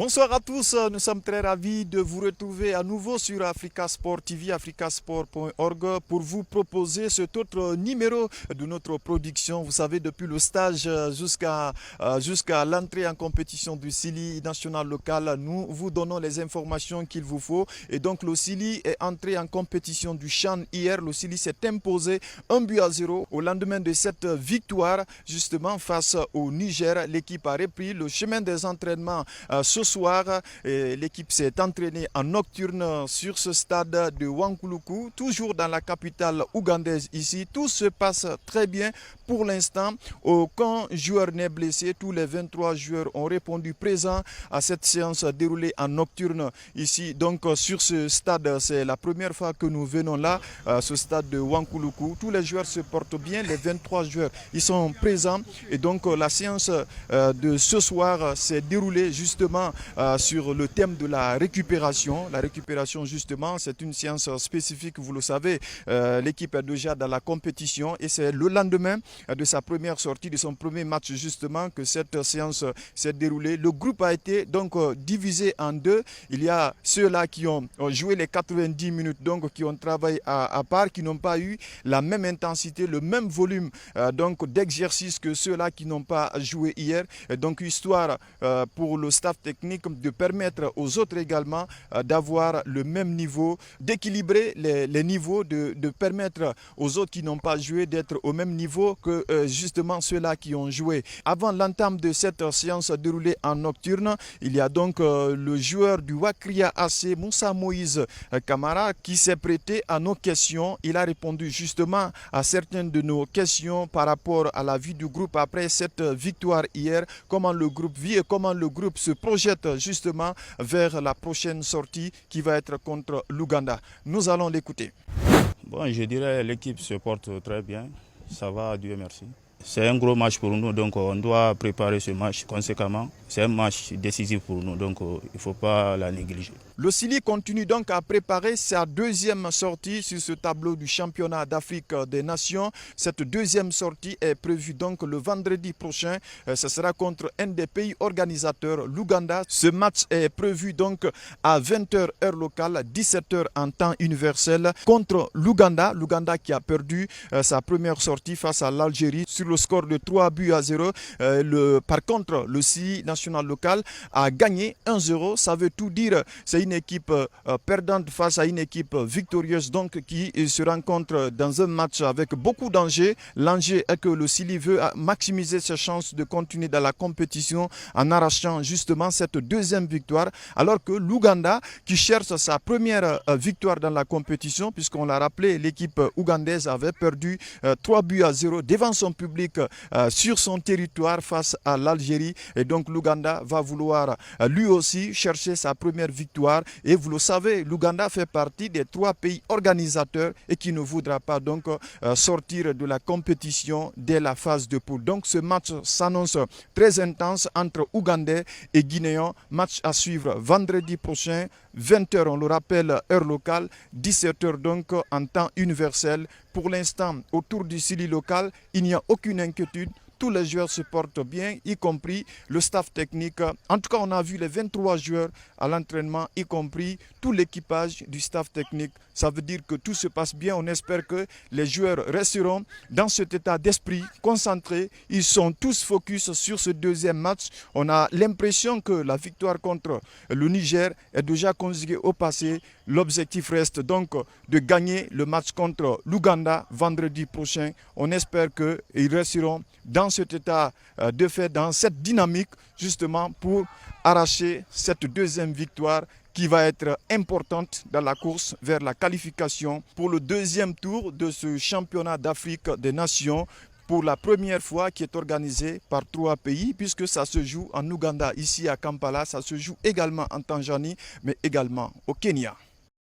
Bonsoir à tous, nous sommes très ravis de vous retrouver à nouveau sur Africa Sport TV, africasport.org pour vous proposer cet autre numéro de notre production. Vous savez, depuis le stage jusqu'à l'entrée en compétition du Sili national local, nous vous donnons les informations qu'il vous faut. Et donc le Sili est entré en compétition du CHAN hier. Le Sili s'est imposé 1-0 au lendemain de cette victoire justement face au Niger. L'équipe a repris le chemin des entraînements ce soir. L'équipe s'est entraînée en nocturne sur ce stade de Wankuluku, toujours dans la capitale ougandaise ici. Tout se passe très bien pour l'instant. Aucun joueur n'est blessé. Tous les 23 joueurs ont répondu présents à cette séance déroulée en nocturne ici. Donc sur ce stade, c'est la première fois que nous venons là, ce stade de Wankuluku. Tous les joueurs se portent bien. Les 23 joueurs, ils sont présents. Et donc la séance de ce soir s'est déroulée justement sur le thème de la récupération. La récupération, justement, c'est une science spécifique, vous le savez. L'équipe est déjà dans la compétition et c'est le lendemain de sa première sortie, de son premier match, justement, que cette séance s'est déroulée. Le groupe a été donc divisé en deux. Il y a ceux-là qui ont joué les 90 minutes, donc qui ont travaillé à part, qui n'ont pas eu la même intensité, le même volume donc d'exercice que ceux-là qui n'ont pas joué hier. Et donc, histoire pour le staff technique de permettre aux autres également d'avoir le même niveau, d'équilibrer les niveaux, de permettre aux autres qui n'ont pas joué d'être au même niveau que justement ceux-là qui ont joué. Avant l'entame de cette séance déroulée en nocturne, il y a donc le joueur du Wakria AC, Moussa Moïse Kamara, qui s'est prêté à nos questions. Il a répondu justement à certaines de nos questions par rapport à la vie du groupe après cette victoire hier, comment le groupe vit et comment le groupe se projette justement vers la prochaine sortie qui va être contre l'Ouganda. Nous allons l'écouter. Bon, je dirais l'équipe se porte très bien. Ça va, Dieu merci. C'est un gros match pour nous, donc on doit préparer ce match conséquemment. C'est un match décisif pour nous, donc il ne faut pas la négliger. Le Sili continue donc à préparer sa deuxième sortie sur ce tableau du championnat d'Afrique des Nations. Cette deuxième sortie est prévue donc le vendredi prochain. Ce sera contre un des pays organisateurs, l'Ouganda. Ce match est prévu donc à 20h heure locale, 17h en temps universel contre l'Ouganda. L'Ouganda qui a perdu sa première sortie face à l'Algérie sur le score de 3-0. Par contre, le Sili national local a gagné 1-0. Ça veut tout dire. C'est une équipe perdante face à une équipe victorieuse donc qui se rencontre dans un match avec beaucoup d'enjeux. L'enjeu est que le Sili veut maximiser ses chances de continuer dans la compétition en arrachant justement cette deuxième victoire, alors que l'Ouganda qui cherche sa première victoire dans la compétition, puisqu'on l'a rappelé, l'équipe ougandaise avait perdu 3-0 devant son public sur son territoire face à l'Algérie, et donc l'Ouganda va vouloir lui aussi chercher sa première victoire. Et vous le savez, l'Ouganda fait partie des 3 pays organisateurs et qui ne voudra pas donc sortir de la compétition dès la phase de poule. Donc ce match s'annonce très intense entre Ougandais et Guinéens. Match à suivre vendredi prochain, 20h on le rappelle, heure locale, 17h donc en temps universel. Pour l'instant, autour du Sili local, il n'y a aucune inquiétude. Tous les joueurs se portent bien, y compris le staff technique. En tout cas, on a vu les 23 joueurs à l'entraînement, y compris tout l'équipage du staff technique. Ça veut dire que tout se passe bien. On espère que les joueurs resteront dans cet état d'esprit, concentrés. Ils sont tous focus sur ce deuxième match. On a l'impression que la victoire contre le Niger est déjà conjuguée au passé. L'objectif reste donc de gagner le match contre l'Ouganda vendredi prochain. On espère qu'ils resteront dans cet état de fait, dans cette dynamique justement pour arracher cette deuxième victoire qui va être importante dans la course vers la qualification pour le deuxième tour de ce championnat d'Afrique des Nations, pour la première fois, qui est organisé par 3 pays, puisque ça se joue en Ouganda, ici à Kampala, ça se joue également en Tanzanie, mais également au Kenya.